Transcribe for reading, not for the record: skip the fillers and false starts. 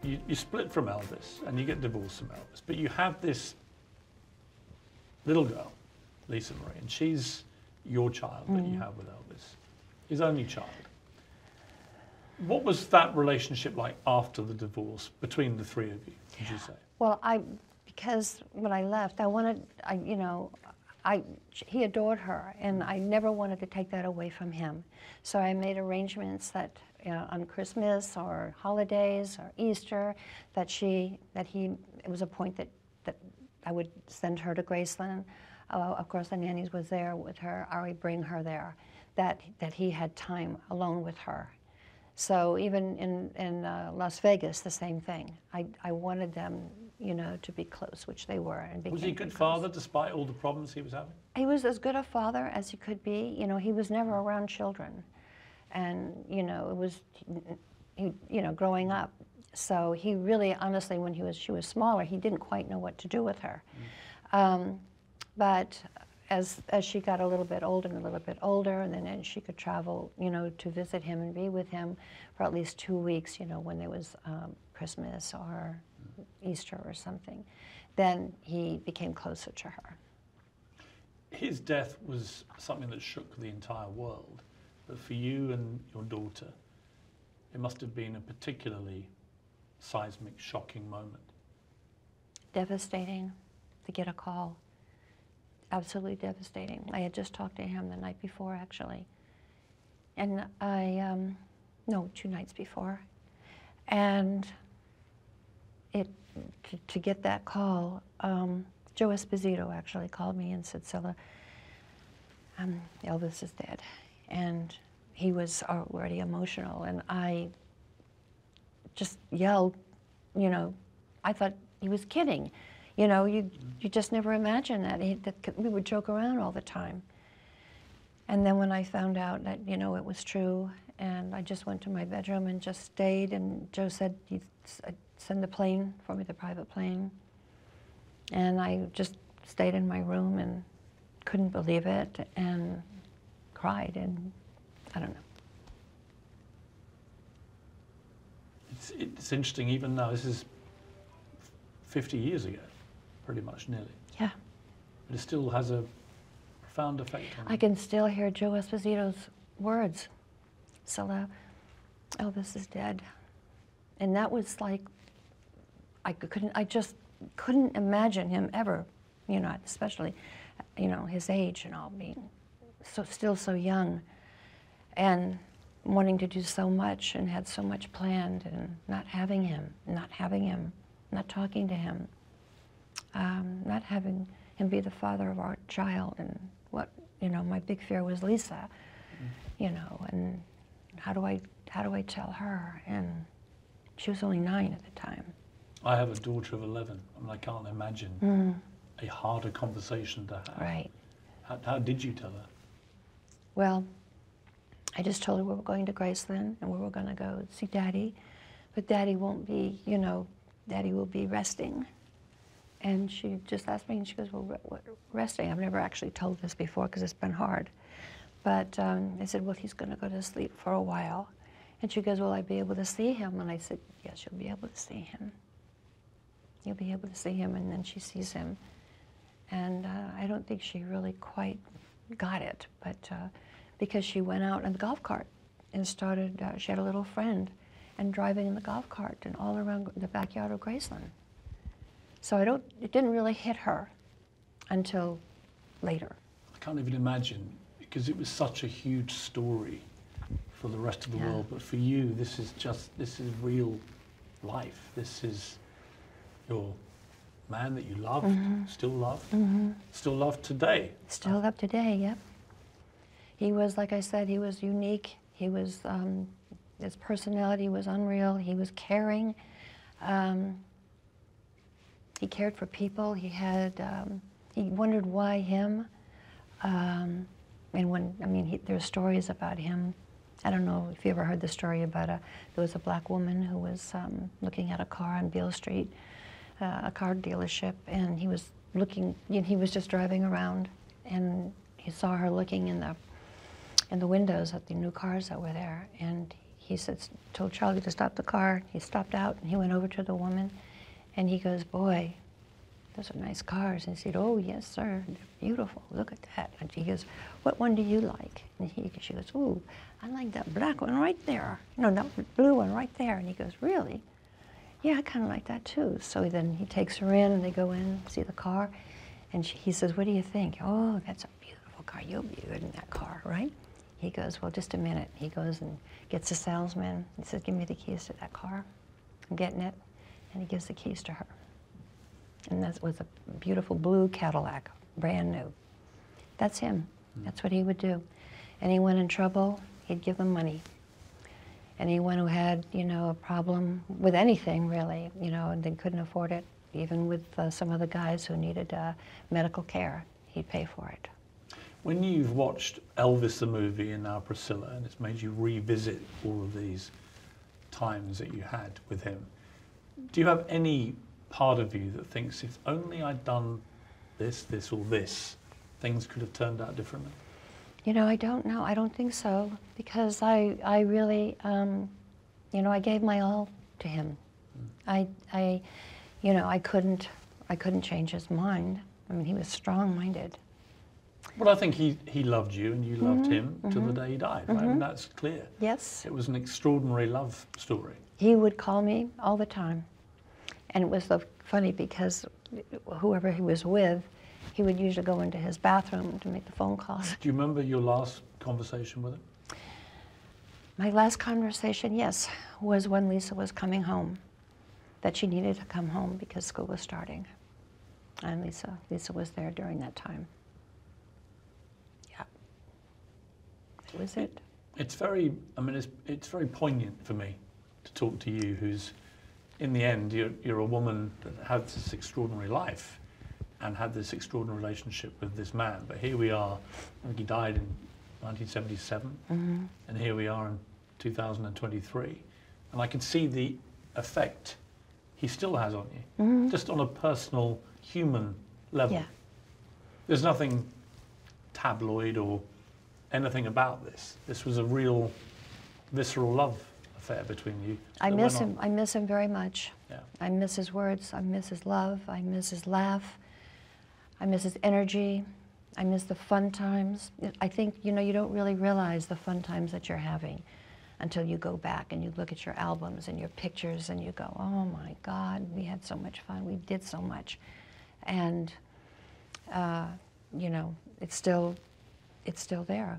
you split from Elvis and you get divorced from Elvis, but you have this little girl, Lisa Marie, and she's your child that you have with Elvis, his only child. What was that relationship like after the divorce between the three of you, would you say? Well, because when I left, he adored her, and I never wanted to take that away from him. So I made arrangements that on Christmas or holidays or Easter, it was a point that I would send her to Graceland. Of course, the nannies was there with her. I would bring her there. That he had time alone with her. So even in Las Vegas, the same thing. I wanted them, to be close, which they were. And was he a good father despite all the problems he was having? He was as good a father as he could be. He was never around children, and it was, growing up. So he really, honestly, when she was smaller, he didn't quite know what to do with her. But as she got a little bit older and then she could travel, to visit him and be with him for at least 2 weeks, when there was Christmas or Easter or something, then he became closer to her. His death was something that shook the entire world, but for you and your daughter, it must have been a particularly seismic, shocking moment. Devastating to get a call. Absolutely devastating. I had just talked to him the night before, actually. And no, 2 nights before. And to get that call, Joe Esposito actually called me and said, Cilla, Elvis is dead. And he was already emotional, and I just yelled, I thought he was kidding. You just never imagine that. We would joke around all the time. And then when I found out that, it was true, and I just went to my bedroom and just stayed, and Joe said he'd send the plane for me, the private plane. And I just stayed in my room and couldn't believe it and cried, and I don't know. It's interesting, even now, this is 50 years ago, pretty much, nearly. Yeah. But it still has a profound effect on you. I can still hear Joe Esposito's words. Cilla, Elvis is dead. And that was like, I just couldn't imagine him ever, especially, his age and all, being still so young and wanting to do so much and had so much planned, and not having him, not talking to him, not having him be the father of our child. And what, my big fear was Lisa, and how do I tell her? And she was only 9 at the time. I have a daughter of 11, and I can't imagine a harder conversation to have. Right. How did you tell her? Well, I just told her we were going to Graceland and we were going to go see Daddy, but Daddy won't be, Daddy will be resting. And she just asked me, and she goes, well, resting? I've never actually told this before because it's been hard. But I said, well, he's going to go to sleep for a while. And she goes, will I be able to see him? And I said, yes, you'll be able to see him. You'll be able to see him. And then she sees him. And I don't think she really quite got it, but because she went out in the golf cart and started, she had a little friend, and driving in the golf cart and all around the backyard of Graceland. So it didn't really hit her until later. I can't even imagine, because it was such a huge story for the rest of the world, but for you, this is real life. This is your man that you loved, still love today. Still love today, yep. He was, like I said, he was unique. He was, his personality was unreal. He was caring. He cared for people. He had, he wondered why him. And there's stories about him. I don't know if you ever heard the story about there was a black woman who was looking at a car on Beale Street, a car dealership, and he was looking, he was just driving around, and he saw her looking in the windows at the new cars that were there, and he said, told Charlie to stop the car. He stopped out and he went over to the woman and he goes, boy, those are nice cars. And he said, oh, yes, sir, they're beautiful. Look at that. And he goes, what one do you like? And she goes, ooh, I like that black one right there. No, that blue one right there. And he goes, really? Yeah, I kind of like that too. So then he takes her in and they go in, see the car. And he says, what do you think? Oh, that's a beautiful car. You'll be good in that car, right? He goes, well, just a minute. He goes and gets the salesman and says, give me the keys to that car. I'm getting it. And he gives the keys to her. And that was a beautiful blue Cadillac, brand new. That's him. That's what he would do. Anyone in trouble, he'd give them money. Anyone who had, you know, a problem with anything, really, you know, and they couldn't afford it, even with some of the guys who needed medical care, he'd pay for it. When you've watched Elvis the movie and now Priscilla, and it's made you revisit all of these times that you had with him, do you have any part of you that thinks if only I'd done this, this, or this, things could have turned out differently? You know, I don't know. I don't think so, because I really, you know, I gave my all to him. You know, I couldn't change his mind. I mean, he was strong-minded. Well, I think he loved you and you loved him till the day he died, right? And that's clear. Yes. It was an extraordinary love story. He would call me all the time. And it was so funny because whoever he was with, he would usually go into his bathroom to make the phone calls. Do you remember your last conversation with him? My last conversation, yes, was when Lisa was coming home, that she needed to come home because school was starting. And Lisa was there during that time. Yeah. That was it. It's very, I mean, it's very poignant for me to talk to you, who's, in the end, you're a woman that had this extraordinary life and had this extraordinary relationship with this man. But here we are, I think he died in 1977, and here we are in 2023. And I can see the effect he still has on you, just on a personal, human level. Yeah. There's nothing tabloid or anything about this. This was a real, visceral love affair between you. I miss him. I miss him very much. Yeah. I miss his words. I miss his love. I miss his laugh. I miss his energy. I miss the fun times. I think, you know, you don't really realize the fun times that you're having until you go back and you look at your albums and your pictures and you go, oh my God, we had so much fun. We did so much. And, you know, it's still there.